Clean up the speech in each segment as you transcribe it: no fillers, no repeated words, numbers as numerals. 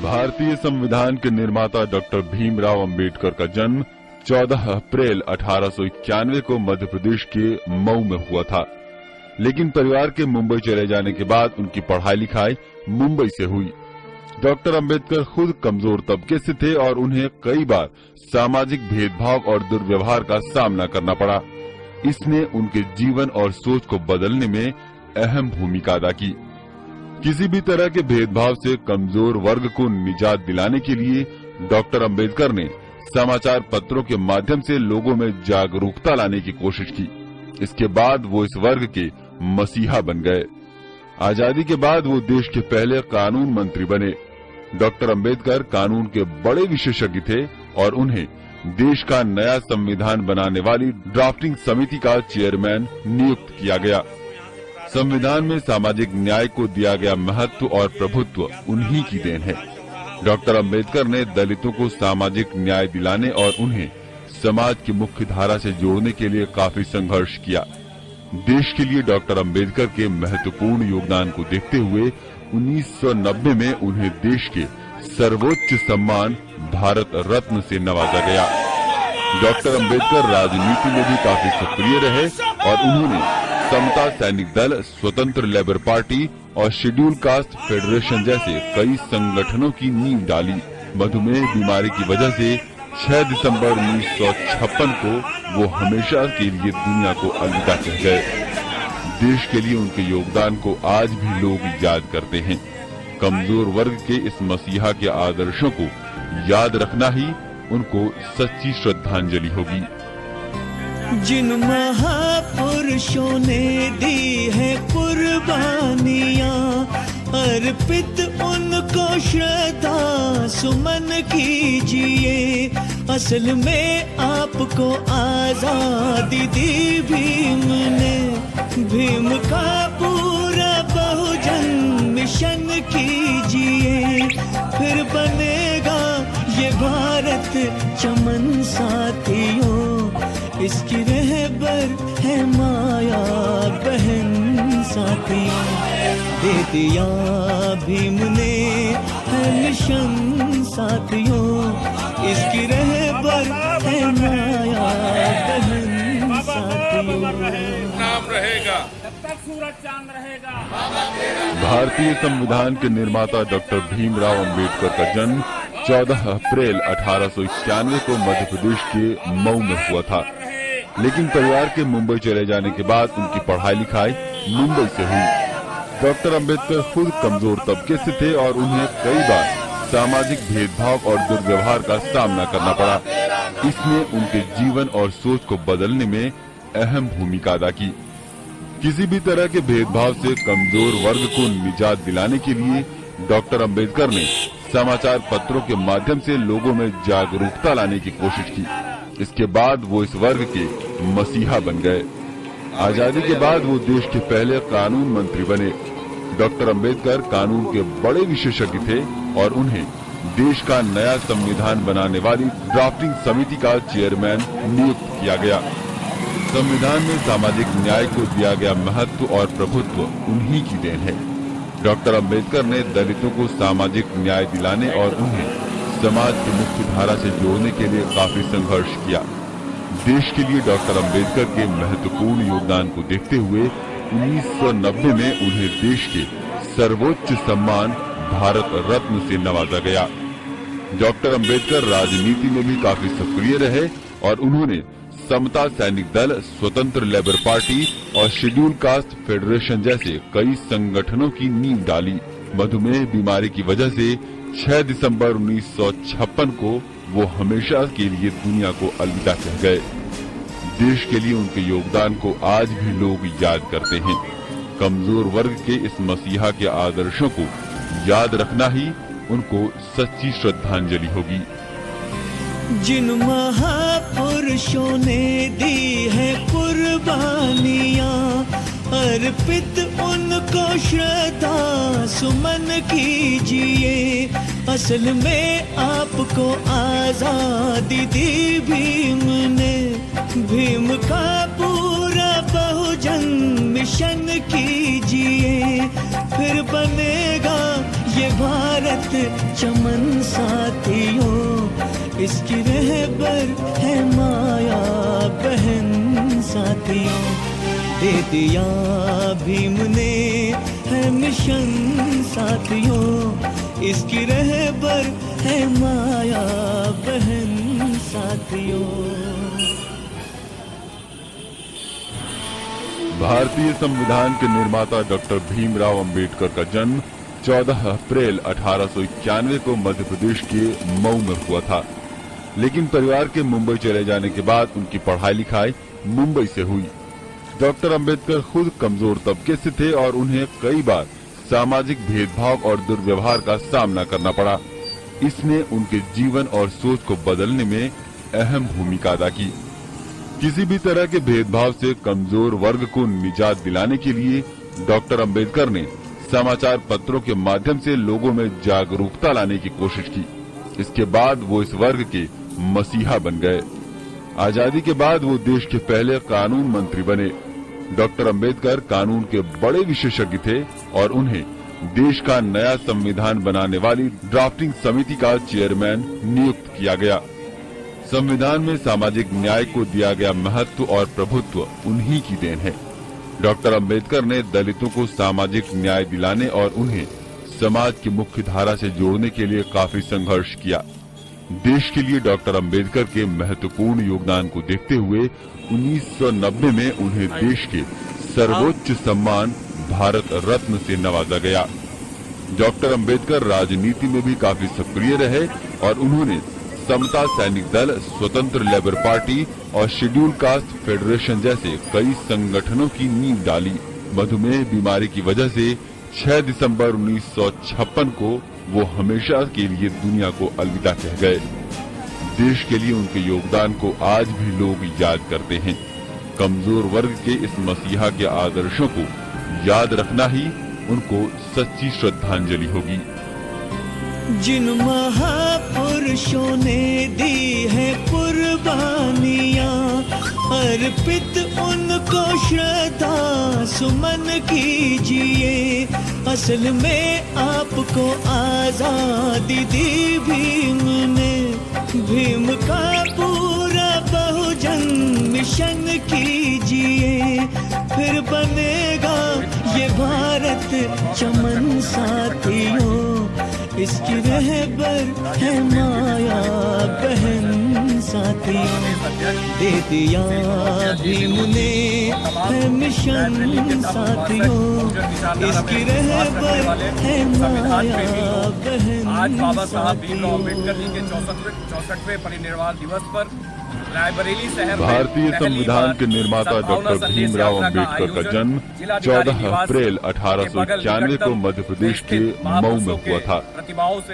भारतीय संविधान के निर्माता डॉक्टर भीमराव अंबेडकर का जन्म 14 अप्रैल 1891 को मध्य प्रदेश के मऊ में हुआ था। लेकिन परिवार के मुंबई चले जाने के बाद उनकी पढ़ाई लिखाई मुंबई से हुई। डॉक्टर अंबेडकर खुद कमजोर तबके से थे और उन्हें कई बार सामाजिक भेदभाव और दुर्व्यवहार का सामना करना पड़ा। इसने उनके जीवन और सोच को बदलने में अहम भूमिका अदा की। किसी भी तरह के भेदभाव से कमजोर वर्ग को निजात दिलाने के लिए डॉक्टर अंबेडकर ने समाचार पत्रों के माध्यम से लोगों में जागरूकता लाने की कोशिश की। इसके बाद वो इस वर्ग के मसीहा बन गए। आजादी के बाद वो देश के पहले कानून मंत्री बने। डॉक्टर अंबेडकर कानून के बड़े विशेषज्ञ थे और उन्हें देश का नया संविधान बनाने वाली ड्राफ्टिंग समिति का चेयरमैन नियुक्त किया गया। संविधान में सामाजिक न्याय को दिया गया महत्व और प्रभुत्व उन्हीं की देन है। डॉक्टर अंबेडकर ने दलितों को सामाजिक न्याय दिलाने और उन्हें समाज की मुख्य धारा से जोड़ने के लिए काफी संघर्ष किया। देश के लिए डॉक्टर अंबेडकर के महत्वपूर्ण योगदान को देखते हुए 1990 में उन्हें देश के सर्वोच्च सम्मान भारत रत्न से नवाजा गया। डॉक्टर अंबेडकर राजनीति में भी काफी सक्रिय रहे और उन्होंने समता सैनिक दल, स्वतंत्र लेबर पार्टी और शेड्यूल कास्ट फेडरेशन जैसे कई संगठनों की नींव डाली। मधुमेह बीमारी की वजह से 6 दिसंबर 1956 को वो हमेशा के लिए दुनिया को अलविदा कह गए। देश के लिए उनके योगदान को आज भी लोग याद करते हैं। कमजोर वर्ग के इस मसीहा के आदर्शों को याद रखना ही उनको सच्ची श्रद्धांजलि होगी। जिन महापुरुषों ने दी है कुर्बानियां, अर्पित उनको श्रद्धा सुमन कीजिए। असल में आपको आजादी दी भीम ने, भीम का पूरा बहुजन मिशन कीजिए। फिर बनेगा ये भारत चमन साथियों, इसकी रहबर है माया बहन साथियों। दे दिया भीम ने है मिशन साथियों, इसकी रहबर है माया बहन साथियों। नाम रहेगा जब तक सूरज चांद रहेगा। भारतीय संविधान के निर्माता डॉक्टर भीमराव अंबेडकर का जन्म 14 अप्रैल 1891 को मध्य प्रदेश के मऊ में हुआ था। लेकिन परिवार के मुंबई चले जाने के बाद उनकी पढ़ाई लिखाई मुंबई से हुई। डॉक्टर अंबेडकर खुद कमजोर तबके से थे और उन्हें कई बार सामाजिक भेदभाव और दुर्व्यवहार का सामना करना पड़ा। इसने उनके जीवन और सोच को बदलने में अहम भूमिका अदा की। किसी भी तरह के भेदभाव से कमजोर वर्ग को निजात दिलाने के लिए डॉक्टर अंबेडकर ने समाचार पत्रों के माध्यम से लोगों में जागरूकता लाने की कोशिश की। इसके बाद वो इस वर्ग के मसीहा बन गए। आजादी के बाद वो देश के पहले कानून मंत्री बने। डॉक्टर अंबेडकर कानून के बड़े विशेषज्ञ थे और उन्हें देश का नया संविधान बनाने वाली ड्राफ्टिंग समिति का चेयरमैन नियुक्त किया गया। संविधान में सामाजिक न्याय को दिया गया महत्व और प्रभुत्व उन्हीं की देन है। डॉक्टर अंबेडकर ने दलितों को सामाजिक न्याय दिलाने और उन्हें समाज की मुख्य धारा से जोड़ने के लिए काफी संघर्ष किया। देश के लिए डॉक्टर अंबेडकर के महत्वपूर्ण योगदान को देखते हुए 1990 में उन्हें देश के सर्वोच्च सम्मान भारत रत्न से नवाजा गया। डॉक्टर अंबेडकर राजनीति में भी काफी सक्रिय रहे और उन्होंने समता सैनिक दल, स्वतंत्र लेबर पार्टी और शेड्यूल कास्ट फेडरेशन जैसे कई संगठनों की नींव डाली। मधुमेह बीमारी की वजह से 6 दिसंबर 1956 को वो हमेशा के लिए दुनिया को अलविदा कह गए। देश के लिए उनके योगदान को आज भी लोग याद करते हैं। कमजोर वर्ग के इस मसीहा के आदर्शों को याद रखना ही उनको सच्ची श्रद्धांजलि होगी। जिन महापुरुषों ने दी है कुर्बानियां, अर्पित उनको श्रद्धा सुमन कीजिए। असल में आपको आजादी दी भीम ने, भीम का पूरा बहुजन मिशन कीजिए। फिर बनेगा ये भारत चमन साथियों, इसकी रहबर है माया बहन साथियों। दे दिया भीम ने है मिशन साथियों, इसकी रहबर है माया बहन साथियों। भारतीय संविधान के निर्माता डॉक्टर भीमराव अंबेडकर का जन्म 14 अप्रैल 1891 को मध्य प्रदेश के मऊ में हुआ था। लेकिन परिवार के मुंबई चले जाने के बाद उनकी पढ़ाई लिखाई मुंबई से हुई। डॉक्टर अंबेडकर खुद कमजोर तबके से थे और उन्हें कई बार सामाजिक भेदभाव और दुर्व्यवहार का सामना करना पड़ा। इसने उनके जीवन और सोच को बदलने में अहम भूमिका अदा की। किसी भी तरह के भेदभाव से कमजोर वर्ग को निजात दिलाने के लिए डॉक्टर अंबेडकर ने समाचार पत्रों के माध्यम से लोगों में जागरूकता लाने की कोशिश की। इसके बाद वो इस वर्ग के मसीहा बन गए। आजादी के बाद वो देश के पहले कानून मंत्री बने। डॉक्टर अंबेडकर कानून के बड़े विशेषज्ञ थे और उन्हें देश का नया संविधान बनाने वाली ड्राफ्टिंग समिति का चेयरमैन नियुक्त किया गया। संविधान में सामाजिक न्याय को दिया गया महत्व और प्रभुत्व उन्हीं की देन है। डॉक्टर अंबेडकर ने दलितों को सामाजिक न्याय दिलाने और उन्हें समाज की मुख्य धारा से जोड़ने के लिए काफी संघर्ष किया। देश के लिए डॉक्टर अंबेडकर के महत्वपूर्ण योगदान को देखते हुए 1990 में उन्हें देश के सर्वोच्च सम्मान भारत रत्न से नवाजा गया। डॉक्टर अंबेडकर राजनीति में भी काफी सक्रिय रहे और उन्होंने समता सैनिक दल, स्वतंत्र लेबर पार्टी और शेड्यूल कास्ट फेडरेशन जैसे कई संगठनों की नींव डाली। मधुमेह बीमारी की वजह से 6 दिसंबर 1956 को वो हमेशा के लिए दुनिया को अलविदा कह गए। देश के लिए उनके योगदान को आज भी लोग याद करते हैं। कमजोर वर्ग के इस मसीहा के आदर्शों को याद रखना ही उनको सच्ची श्रद्धांजलि होगी। जिन महापुरुषों ने दी है कुर्बानियां, अर्पित उनको श्रद्धा सुमन कीजिए। असल में आपको आजादी दी भीम ने, भीम का पूरा बहुजन मिशन कीजिए। फिर बनेगा ये भारत चमन साथियों, इसकी रहबर है माया बहन साथियों। दे दिया भीम ने है मिशन साथियों, इसकी रहबर है माया बहन। आज बाबा साहब भीमराव अम्बेडकर जी के 64वें परिनिर्वाण दिवस पर रायबरेली शहर में भारतीय संविधान के निर्माता डॉक्टर भीमराव अंबेडकर का जन्म 14 अप्रैल 1891 को मध्य प्रदेश के मऊ में हुआ था।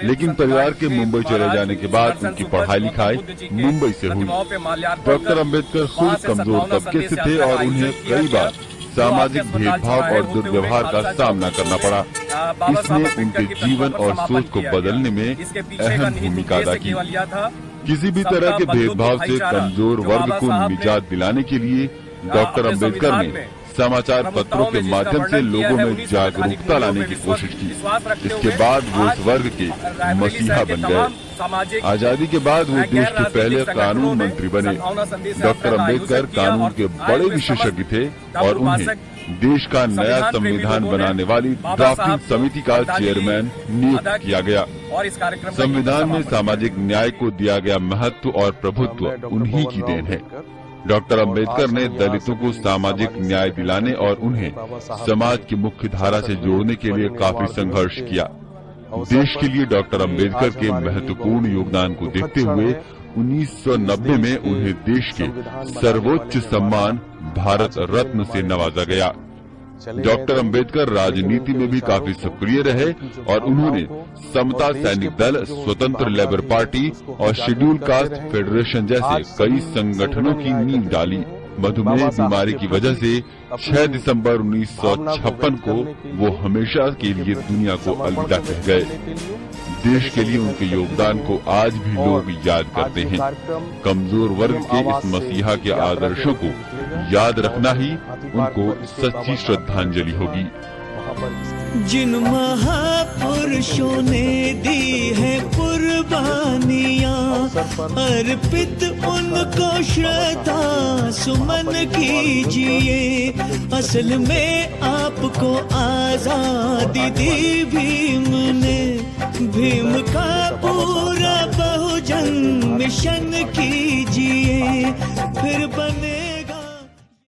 लेकिन परिवार के मुंबई चले जाने के बाद उनकी पढ़ाई लिखाई मुंबई से हुई। डॉक्टर अंबेडकर खुद कमजोर तबके से थे और उन्हें कई बार सामाजिक भेदभाव और दुर्व्यवहार का सामना करना पड़ा। इसने उनके जीवन और सोच को बदलने में अहम भूमिका अदा की। किसी भी तरह के भेदभाव से कमजोर वर्ग को निजात दिलाने के लिए डॉक्टर अंबेडकर ने समाचार पत्रों के माध्यम से लोगों में जागरूकता लाने की कोशिश की। इसके बाद वो इस वर्ग के मसीहा बन गए। आजादी के बाद वो देश के पहले कानून मंत्री बने। डॉक्टर अंबेडकर कानून के बड़े विशेषज्ञ थे और उन्हें देश का नया संविधान बनाने वाली ड्राफ्टिंग समिति का चेयरमैन नियुक्त किया गया। संविधान में सामाजिक न्याय को दिया गया महत्व और प्रभुत्व उन्हीं की देन है। डॉक्टर अंबेडकर ने दलितों को सामाजिक न्याय दिलाने और उन्हें समाज की मुख्य धारा से जोड़ने के लिए काफी संघर्ष किया। देश के लिए डॉक्टर अंबेडकर के महत्वपूर्ण योगदान को देखते हुए 1990 में उन्हें देश के सर्वोच्च सम्मान भारत रत्न से नवाजा गया। डॉक्टर अंबेडकर राजनीति में भी काफी सक्रिय रहे और उन्होंने समता सैनिक दल, स्वतंत्र लेबर पार्टी और शेड्यूल कास्ट फेडरेशन जैसे कई संगठनों की नींव डाली। मधुमेह बीमारी की वजह से 6 दिसंबर 1956 को वो हमेशा के लिए दुनिया को अलविदा कह गए। देश के लिए उनके योगदान को आज भी लोग याद करते हैं। कमजोर वर्ग के इस मसीहा के आदर्शों को याद रखना ही उनको सच्ची श्रद्धांजलि होगी। जिन महापुरुषों ने दी है कुर्बानियाँ, अर्पित उनको श्रद्धा सुमन कीजिए। असल में आपको आजादी दी भीम ने, भीम का पूरा बहुजन मिशन कीजिए, फिर बने